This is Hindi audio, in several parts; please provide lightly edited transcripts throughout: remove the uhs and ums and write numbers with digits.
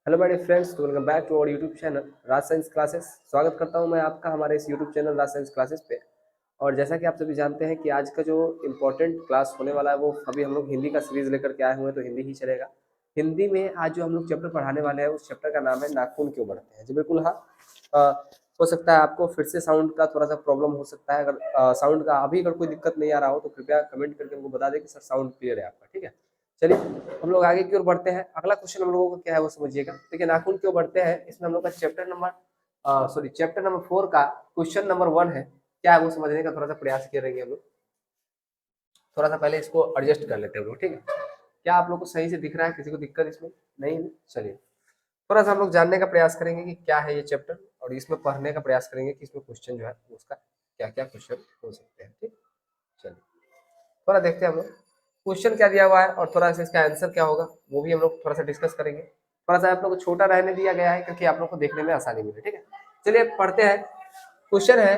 Hello my dear friends, welcome back to our YouTube channel Raj science classes. स्वागत करता हूं मैं आपका हमारे इस YouTube channel Raj science classes पे। और जैसा कि आप सभी जानते हैं कि आज का जो इम्पोर्टेंट क्लास होने वाला है वो अभी हम लोग हिंदी का सीरीज लेकर के आए हुए हैं, तो हिंदी ही चलेगा। हिंदी में आज जो हम लोग चैप्टर पढ़ाने वाले हैं उस चैप्टर का नाम है नाखून क्यों बढ़ते हैं। जी बिल्कुल, हाँ। हो सकता है आपको फिर से साउंड का थोड़ा सा प्रॉब्लम हो सकता है। अगर साउंड का अभी अगर कोई दिक्कत नहीं आ रहा हो तो कृपया कमेंट करके हमको बता दें कि सर साउंड क्लियर है आपका। ठीक है, चलिए हम लोग आगे की ओर बढ़ते हैं। अगला क्वेश्चन हम लोगों को क्या है वो समझिएगा। देखिए, नाखून क्यों बढ़ते हैं, इसमें हम लोग का चैप्टर नंबर 4 का क्वेश्चन नंबर 1 है। क्या है वो समझने का थोड़ा सा प्रयास किए रहेंगे हम लोग। थोड़ा सा पहले इसको एडजस्ट कर लेते हैं हम लोग, ठीक है। क्या आप लोग को सही से दिख रहा है, किसी को दिक्कत इसमें नहीं है? चलिए थोड़ा सा हम लोग जानने का प्रयास करेंगे कि क्या है ये चैप्टर, और इसमें पढ़ने का प्रयास करेंगे कि इसमें क्वेश्चन जो है उसका क्या क्या क्वेश्चन हो सकते हैं। ठीक, चलिए थोड़ा देखते हैं हम लोग क्वेश्चन क्या दिया हुआ है और थोड़ा सा इसका आंसर क्या होगा वो भी हम लोग थोड़ा सा डिस्कस करेंगे। थोड़ा सा आप लोग को छोटा रहने दिया गया है क्योंकि आप लोग को देखने में आसानी मिले। ठीक है, चलिए पढ़ते हैं। क्वेश्चन है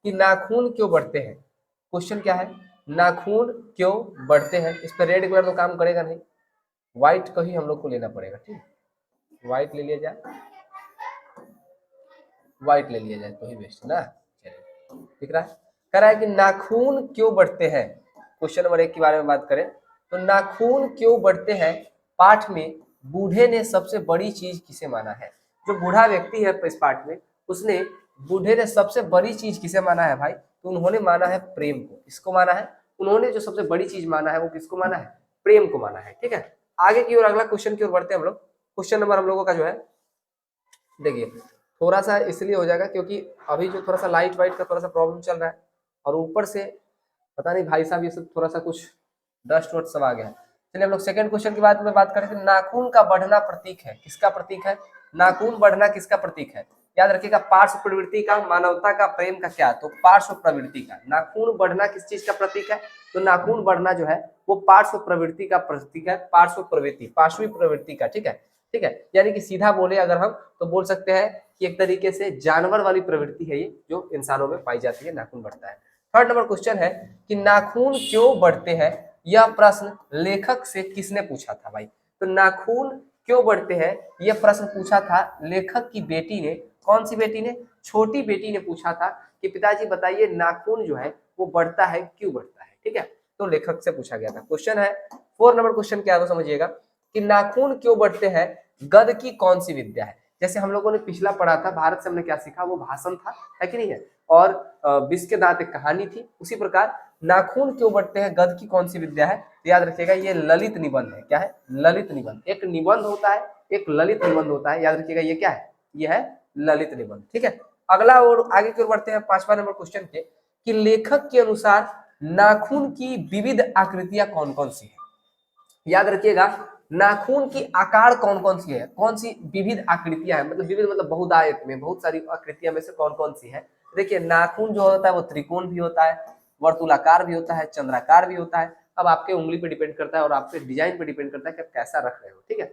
कि नाखून क्यों बढ़ते हैं। क्वेश्चन क्या है, नाखून क्यों बढ़ते हैं। इस पर रेड कलर तो काम करेगा नहीं, व्हाइट को ही हम लोग को लेना पड़ेगा। ठीक, व्हाइट ले लिया जाए, व्हाइट ले लिया जाए तो ही बेस्ट है ना। चलिए दिख रहा है, कह रहा है कि नाखून क्यों बढ़ते हैं। क्वेश्चन नंबर 1 के बारे में बात करें तो नाखून क्यों बढ़ते हैं पाठ में बूढ़े ने सबसे बड़ी चीज किसे माना है। जो बूढ़ा व्यक्ति है इस पाठ में, उसने बूढ़े ने सबसे बड़ी चीज किसे माना है भाई, तो उन्होंने माना है प्रेम को। किसको माना है, उन्होंने जो सबसे बड़ी चीज माना है वो किसको माना है, प्रेम को माना है। ठीक है, आगे की ओर अगला क्वेश्चन की ओर बढ़ते हैं हम लोग। क्वेश्चन नंबर हम लोगों का जो है, देखिए थोड़ा सा इसलिए हो जाएगा क्योंकि अभी जो थोड़ा सा लाइट वाइट का थोड़ा सा प्रॉब्लम चल रहा है, और ऊपर से पता नहीं भाई साहब ये सब थोड़ा सा कुछ डस्ट वस्ट सब आ गया है। चलिए हम लोग सेकंड क्वेश्चन की बात में बात करें तो नाखून का बढ़ना प्रतीक है, किसका प्रतीक है, नाखून बढ़ना किसका प्रतीक है। याद रखिएगा, पार्श्व प्रवृत्ति का, मानवता का, प्रेम का, क्या तो पार्श्व प्रवृत्ति का। नाखून बढ़ना किस चीज का प्रतीक है, तो नाखून बढ़ना जो है वो पार्श्व प्रवृत्ति का प्रतीक है। पार्श्व प्रवृत्ति, पार्श्वी प्रवृत्ति का। ठीक है, ठीक है, यानी कि सीधा बोले अगर हम तो बोल सकते हैं कि एक तरीके से जानवर वाली प्रवृत्ति है ये, जो इंसानों में पाई जाती है, नाखून बढ़ता है। थर्ड नंबर क्वेश्चन है कि नाखून क्यों बढ़ते हैं, यह प्रश्न लेखक से किसने पूछा था भाई। तो नाखून क्यों बढ़ते हैं यह प्रश्न पूछा था लेखक की बेटी ने। कौन सी बेटी ने, छोटी बेटी ने पूछा था कि पिताजी बताइए नाखून जो है वो बढ़ता है, क्यों बढ़ता है। ठीक है, तो लेखक से पूछा गया था। क्वेश्चन है 4 नंबर क्वेश्चन क्या है वो समझिएगा कि नाखून क्यों बढ़ते हैं गद की कौन सी विद्या है। जैसे हम लोगों ने पिछला पढ़ा था भारत से, हमने क्या सीखा, वो भाषण था, है कि नहीं है, और विष के दांत एक कहानी थी। उसी प्रकार नाखून क्यों बढ़ते हैं गद की कौन सी विद्या है, तो याद रखिएगा ये ललित निबंध है। क्या है, ललित निबंध। एक निबंध होता है, एक ललित निबंध होता है। याद रखिएगा ये क्या है, ये है ललित निबंध। ठीक है, अगला और आगे की ओर बढ़ते हैं 5वां नंबर क्वेश्चन के कि लेखक के अनुसार नाखून की विविध आकृतियां कौन कौन सी है। याद रखिएगा, नाखून की आकार कौन कौन सी है, कौन सी विविध आकृतियां हैं, मतलब विविध मतलब बहुदायक में बहुत सारी आकृतियां में से कौन कौन सी है। देखिए नाखून जो होता है वो त्रिकोण भी होता है, वर्तुलाकार भी होता है, चंद्राकार भी होता है। अब आपके उंगली पे डिपेंड करता है और आपके डिजाइन पे डिपेंड करता है कि आप कैसा रख रहे हो। ठीक है,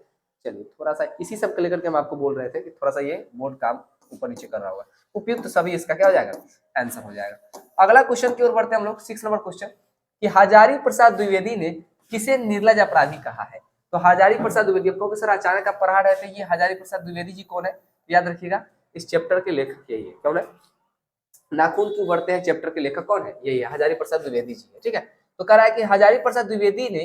चलिए थोड़ा सा इसी सब को लेकर के हम आपको बोल रहे थे कि थोड़ा सा ये बोर्ड काम ऊपर नीचे कर रहा होगा। उपयुक्त सभी इसका क्या हो जाएगा, आंसर हो जाएगा। अगला क्वेश्चन की ओर बढ़ते हैं हम लोग, 6 नंबर क्वेश्चन कि हजारी प्रसाद द्विवेदी ने किसे निर्लज अपराधी कहा है। तो हजारी प्रसाद द्विवेदी, प्रोफेसर अचानक आप पढ़ा रहे थे ये हजारी प्रसाद द्विवेदी जी कौन है, याद रखिएगा इस चैप्टर के लेखक यही है। कौन है, नाखून क्यों बढ़ते हैं चैप्टर के लेखक कौन है, यही है हजारी प्रसाद द्विवेदी जी है। ठीक है, तो कह रहा है कि हजारी प्रसाद द्विवेदी ने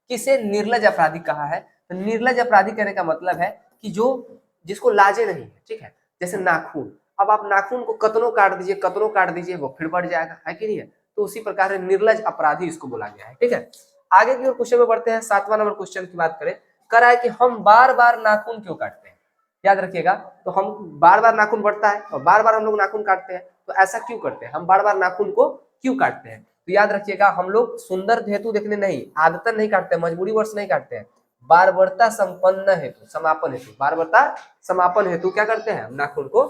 किसे निर्लज अपराधी कहा है। तो निर्लज अपराधी कहने का मतलब है कि जो जिसको लाजे नहीं है। ठीक है, जैसे नाखून, अब आप नाखून को कतनों काट दीजिए, कतनों काट दीजिए वो फिर बढ़ जाएगा, है कि नहीं है, तो उसी प्रकार निर्लज अपराधी इसको बोला गया है। ठीक है, आगे की ओर क्वेश्चन में बढ़ते हैं। 7वां नंबर क्वेश्चन की बात करें, कह रहा है कि हम बार बार नाखून क्यों काटते हैं। याद रखिएगा, तो हम बार बार नाखून बढ़ता है और बार बार हम लोग नाखून काटते हैं, तो ऐसा क्यों करते हैं, हम बार बार नाखून को क्यों काटते हैं। तो याद रखिएगा, हम लोग सुंदर हेतु देखने नहीं, आदतन नहीं काटते हैं, मजबूरी वर्ष नहीं काटते हैं, बारबरता संपन्न हेतु, समापन हेतु, बारबरता समापन हेतु क्या करते हैं, हम नाखून को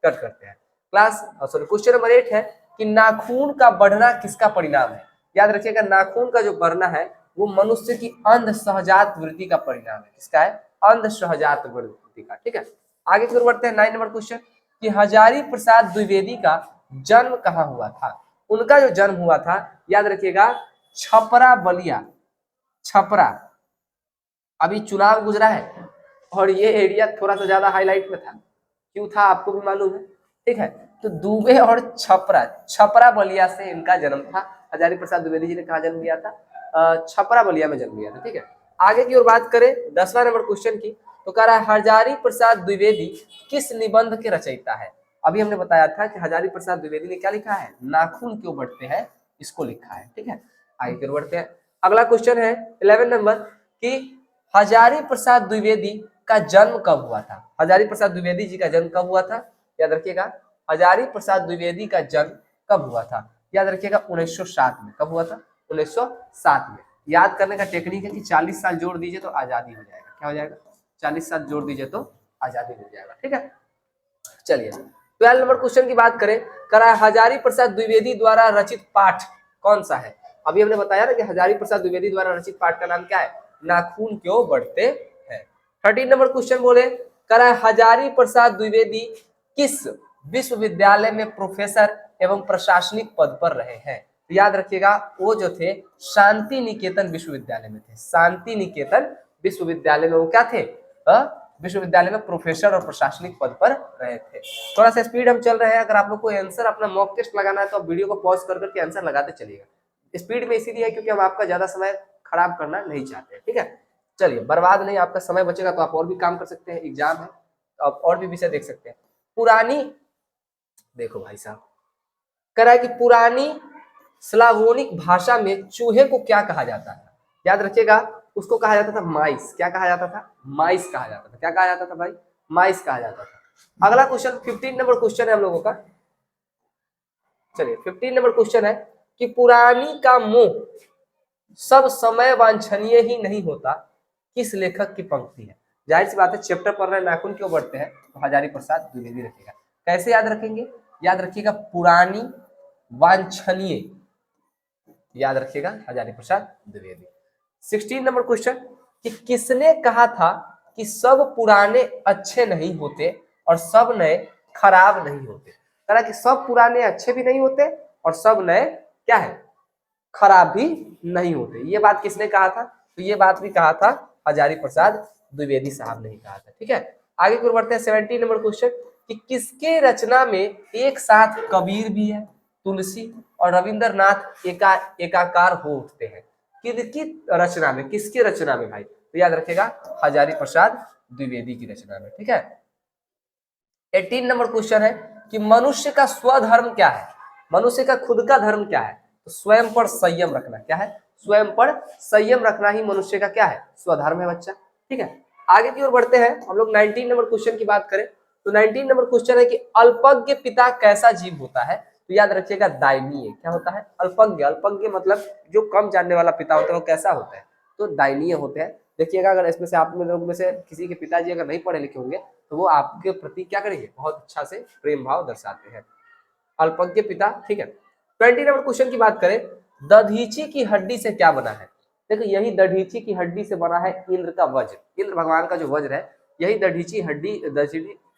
कट करते हैं। क्वेश्चन नंबर 8 है कि नाखून का बढ़ना किसका परिणाम है। याद रखिएगा, नाखून का जो बढ़ना है वो मनुष्य की अंध सहजात वृत्ति का परिणाम है। किसका है, अंध सहजात वृत्ति का। ठीक है, आगे की ओर बढ़ते हैं। 9 नंबर क्वेश्चन कि हजारी प्रसाद द्विवेदी का जन्म कहाँ हुआ था। उनका जो जन्म हुआ था, याद रखिएगा, छपरा बलिया, छपरा। अभी चुनाव गुजरा है और ये एरिया थोड़ा सा ज्यादा हाईलाइट में था, क्यों था आपको भी मालूम है, ठीक है। तो दुबे और छपरा, छपरा बलिया से इनका जन्म था। हजारी प्रसाद द्विवेदी जी ने कहा जन्म लिया था? छपरा बलिया में जन्म लिया था, ठीक है। आगे की ओर बात करें 10वां नंबर क्वेश्चन की, तो कह रहा है हजारी प्रसाद द्विवेदी किस निबंध के रचयिता है? अभी हमने बताया था कि हजारी प्रसाद द्विवेदी ने क्या लिखा है, नाखून क्यों बढ़ते हैं, इसको लिखा है, ठीक है। आगे की ओर बढ़ते हैं। अगला क्वेश्चन है 11 नंबर की हजारी प्रसाद द्विवेदी का जन्म कब हुआ था? हजारी प्रसाद द्विवेदी जी का जन्म कब हुआ था? याद रखिएगा, हजारी प्रसाद द्विवेदी का जन्म कब हुआ था? याद रखिएगा 1907 में। कब हुआ था? 1907 में। याद करने का टेक्निक है कि 40 साल जोड़ दीजिए तो आजादी हो जाएगा। क्या हो जाएगा? 40 साल जोड़ दीजिए तो आजादी हो जाएगा, ठीक है। चलिए 12 नंबर क्वेश्चन की बात करें, करा हजारी प्रसाद द्विवेदी द्वारा रचित पाठ कौन सा है? अभी हमने बताया ना कि हजारी प्रसाद द्विवेदी द्वारा रचित पाठ का नाम क्या है? नाखून क्यों बढ़ते हैं। 13 नंबर क्वेश्चन बोले, करा हजारी प्रसाद द्विवेदी किस विश्वविद्यालय में प्रोफेसर एवं प्रशासनिक पद पर रहे हैं? तो याद रखिएगा वो जो थे शांति निकेतन विश्वविद्यालय में थे। शांति निकेतन विश्वविद्यालय में वो क्या थे? विश्वविद्यालय में प्रोफेसर और प्रशासनिक पद पर रहे थे। थोड़ा सा स्पीड हम चल रहे हैं, अगर आप लोग को आंसर अपना मॉक टेस्ट लगाना है तो आप वीडियो को पॉज कर करके आंसर लगाते चलिएगा। स्पीड में इसीलिए है क्योंकि हम आपका ज्यादा समय खराब करना नहीं चाहते, ठीक है। चलिए बर्बाद नहीं, आपका समय बचेगा तो आप और भी काम कर सकते हैं, एग्जाम है तो आप और भी विषय देख सकते हैं। पुरानी, देखो भाई साहब, कह रहा है कि पुरानी स्लावोनिक भाषा में चूहे को क्या कहा जाता है? याद रखिएगा, उसको कहा जाता था माइस। क्या कहा जाता था? माइस कहा जाता था। क्या कहा जाता था भाई? माइस कहा जाता था। अगला क्वेश्चन 15 नंबर क्वेश्चन है हम लोगों का। चलिए 15 नंबर क्वेश्चन है कि पुरानी का मोह सब समय वांछनीय ही नहीं होता, किस लेखक की पंक्ति है? जाहिर सी बात है, चैप्टर पढ़ रहे हैं नाखून क्यों बढ़ते हैं, तो हजारी प्रसाद द्विवेदी रखेगा। कैसे याद रखेंगे? याद रखिएगा पुरानी वांछनीय, याद रखिएगा हजारी प्रसाद द्विवेदी। 16 नंबर क्वेश्चन कि किसने कहा था कि सब पुराने अच्छे नहीं होते और सब नए खराब नहीं होते? कहा कि सब पुराने अच्छे भी नहीं होते और सब नए क्या है, खराब भी नहीं होते। ये बात किसने कहा था? तो ये बात भी कहा था हजारी प्रसाद द्विवेदी साहब ने ही कहा था, ठीक है। आगे की ओर बढ़ते हैं 17 नंबर क्वेश्चन कि किसके रचना में एक साथ कबीर भी है, तुलसी और रविंद्रनाथ एकाकार हो उठते हैं? किसकी रचना में? किसकी रचना में भाई? तो याद रखेगा हजारी प्रसाद द्विवेदी की रचना में, ठीक है। 18 नंबर क्वेश्चन है कि मनुष्य का स्वधर्म क्या है? मनुष्य का खुद का धर्म क्या है? तो स्वयं पर संयम रखना। क्या है? स्वयं पर संयम रखना ही मनुष्य का क्या है? स्वधर्म है बच्चा, ठीक है। आगे की ओर बढ़ते हैं हम लोग 19 नंबर क्वेश्चन की बात करें तो 19 नंबर क्वेश्चन है कि अल्पज्ञ पिता कैसा जीव होता है? तो याद रखिएगा दयनीय। क्या होता है? अल्पज्ञ। अल्पज्ञ मतलब जो कम जानने वाला पिता होता है वो कैसा होता है? तो दयनीय होते हैं। देखिएगा अगर इसमें से आप लोगों में से किसी के पिताजी अगर नहीं पढ़े लिखे होंगे तो वो आपके प्रति क्या करेंगे? बहुत अच्छा से प्रेम भाव दर्शाते हैं। अल्पज्ञ पिता, ठीक है। 20 नंबर क्वेश्चन की बात करें, दधीची की हड्डी से क्या बना है? देखो यही दधीची की हड्डी से बना है इंद्र का वज्र। इंद्र भगवान का जो वज्र है यही दधीची हड्डी,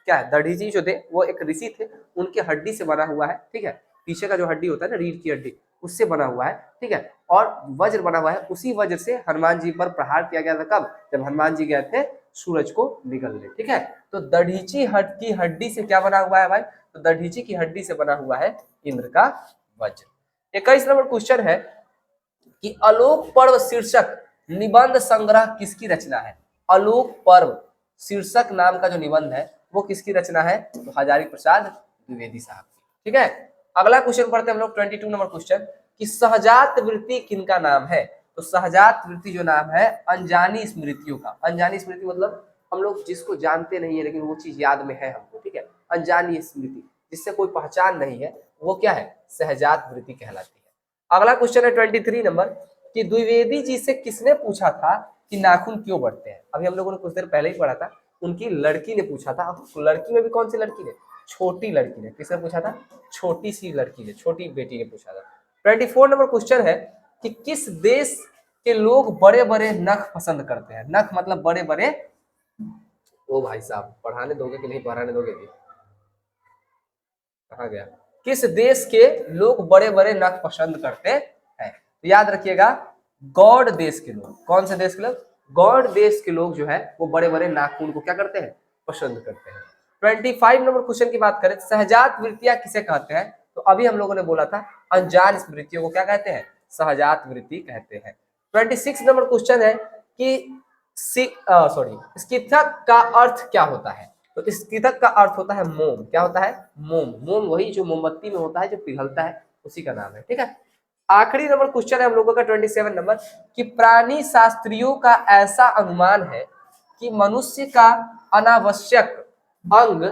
क्या है, दधीची जो थे वो एक ऋषि थे, उनके हड्डी से बना हुआ है, ठीक है। पीछे का जो हड्डी होता है ना, रीढ़ की हड्डी, उससे बना हुआ है, ठीक है। और वज्र बना हुआ है, उसी वज्र से हनुमान जी पर प्रहार किया गया था। कब? जब हनुमान जी गए थे सूरज को निगलने, ठीक है। तो दधीची की हड्डी से क्या बना हुआ है भाई? तो दधीची की हड्डी से बना हुआ है इंद्र का वज्र। 21 नंबर क्वेश्चन है कि आलोक पर्व शीर्षक निबंध संग्रह किसकी रचना है? आलोक पर्व शीर्षक नाम का जो निबंध है वो किसकी रचना है? तो हजारी प्रसाद द्विवेदी साहब की, ठीक है। अगला क्वेश्चन पढ़ते हैं हम लोग 22 नंबर क्वेश्चन कि सहजात वृत्ति किनका नाम है? तो सहजात वृत्ति जो नाम है अनजानी स्मृतियों का। अनजानी स्मृति मतलब हम लोग जिसको जानते नहीं है लेकिन वो चीज याद में है हमको, ठीक है। अनजानी स्मृति जिससे कोई पहचान नहीं है वो क्या है? सहजात वृत्ति कहलाती है। अगला क्वेश्चन है 23 नंबर कि द्विवेदी जी से किसने पूछा था कि नाखून क्यों बढ़ते हैं? अभी हम लोगों ने कुछ देर पहले ही पढ़ा था, उनकी लड़की ने पूछा था। लड़की में भी कौन सी लड़की ने? छोटी लड़की ने। किसने पूछा था? छोटी सी लड़की ने, छोटी बेटी ने पूछा था। 24 नंबर क्वेश्चन है कि किस देश के लोग बड़े बड़े नख पसंद करते हैं? नख मतलब बड़े बड़े। ओ भाई साहब पढ़ाने दोगे कि नहीं पढ़ाने दोगे? कहा गया? किस देश के लोग बड़े बड़े नख पसंद करते हैं? तो याद रखिएगा गौड़ देश के लोग। कौन से देश के लोग? गौड़ देश के लोग जो है वो बड़े बड़े नाखून को क्या करते हैं, पसंद करते हैं। 25 नंबर क्वेश्चन की बात करें, सहजात वृत्तियां किसे कहते हैं, तो अभी हम लोगों ने बोला था अनजान स्मृतियों को क्या कहते हैं, सहजात वृत्ति कहते हैं। 26 नंबर क्वेश्चन है कि स्किथक का अर्थ क्या होता है, तो स्किथक का अर्थ होता है मोम। क्या होता है, मोम। मोम वही जो मोमबत्ती में होता है, जो पिघलता है, उसी का नाम है, ठीक है। आखिरी नंबर क्वेश्चन है हम लोगों का 27 नंबर, कि प्राणी शास्त्रियों का ऐसा अनुमान है कि मनुष्य का अनावश्यक अंग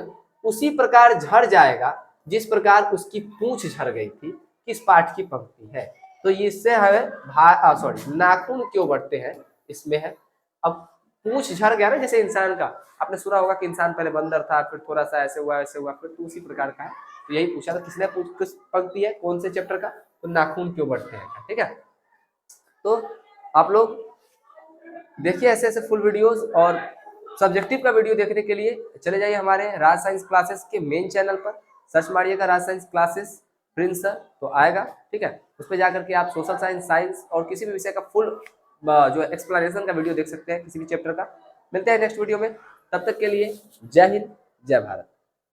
उसी प्रकार झड़ जाएगा जिस प्रकार उसकी पूंछ झड़ गई थी। किस पाठ की पंक्ति है, तो इससे हमें नाखून क्यों बढ़ते हैं, इसमें है। अब पूंछ झड़ गया ना, जैसे इंसान का, आपने सुना होगा कि इंसान पहले बंदर था, फिर थोड़ा सा ऐसे हुआ फिर तो उसी प्रकार का है। तो यही पूछा था, किसने किस पंक्ति है, कौन से चैप्टर का, तो नाखून क्यों बढ़ते हैं, ठीक है। तो आप लोग देखिए ऐसे ऐसे फुल वीडियोस, और सब्जेक्टिव का वीडियो देखने के लिए चले जाइए हमारे राज साइंस क्लासेस के मेन चैनल पर, सर्च मारिएगा राज साइंस क्लासेस प्रिंस सर, तो आएगा, ठीक है। उस पर जाकर के आप सोशल साइंस, साइंस और किसी भी विषय का फुल जो एक्सप्लेनेशन का वीडियो देख सकते हैं, किसी भी चैप्टर का। मिलते हैं नेक्स्ट वीडियो में, तब तक के लिए जय हिंद, जय भारत।